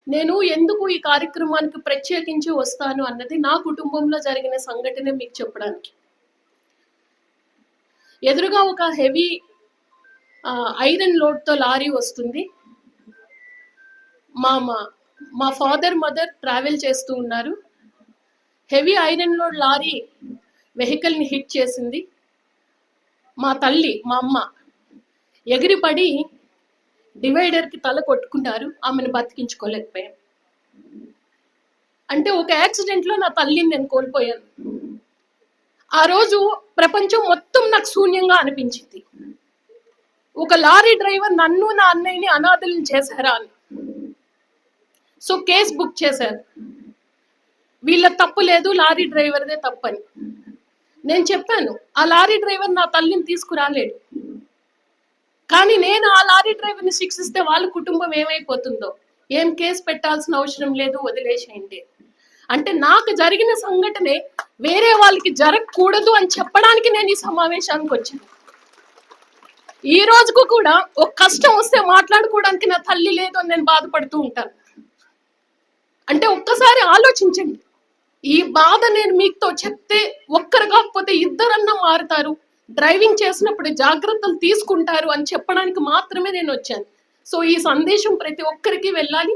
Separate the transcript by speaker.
Speaker 1: నేను ఎందుకు ఈ కార్యక్రమానికి ప్రత్యేకించి వస్తాను అన్నది నా కుటుంబంలో జరిగిన సంఘటన మీకు చెప్పడానికి. ఎదురుగా ఒక హెవీ ఐరన్ లోడ్తో లారీ వస్తుంది. మా ఫాదర్ మదర్ ట్రావెల్ చేస్తూ ఉన్నారు. హెవీ ఐరన్ లోడ్ లారీ వెహికల్ని హిట్ చేసింది. మా తల్లి, మా అమ్మ ఎగిరిపడి డివైడర్కి తల కొట్టుకున్నారు. ఆమెను బతికించుకోలేకపోయాం. అంటే ఒక యాక్సిడెంట్లో నా తల్లిని నేను కోల్పోయాను. ఆ రోజు ప్రపంచం మొత్తం నాకు శూన్యంగా అనిపించింది. ఒక లారీ డ్రైవర్ నన్ను నా అన్నయ్యని అనాథలను చేశారా అని. సో కేసు బుక్ చేశారు. వీళ్ళ తప్పు లేదు, లారీ డ్రైవర్దే తప్పని. నేను చెప్పాను, ఆ లారీ డ్రైవర్ నా తల్లిని తీసుకురాలేడు, కానీ నేను ఆ లారీ డ్రైవర్ని శిక్షిస్తే వాళ్ళ కుటుంబం ఏమైపోతుందో. ఏం కేసు పెట్టాల్సిన అవసరం లేదు, వదిలేసేయండి. అంటే నాకు జరిగిన సంఘటనే వేరే వాళ్ళకి జరగకూడదు అని చెప్పడానికి నేను ఈ సమావేశానికి వచ్చాను. ఈ రోజుకు కూడా ఒక కష్టం వస్తే మాట్లాడుకోవడానికి నా తల్లి లేదు అని నేను బాధపడుతూ ఉంటాను. అంటే ఒక్కసారి ఆలోచించండి. ఈ బాధ నేను మీతో చెప్తే ఒక్కరు కాకపోతే ఇద్దరన్నా మారుతారు, డ్రైవింగ్ చేసినప్పుడు జాగ్రత్తలు తీసుకుంటారు అని చెప్పడానికి మాత్రమే నేను వచ్చాను. సో ఈ సందేశం ప్రతి ఒక్కరికి వెళ్ళాలి.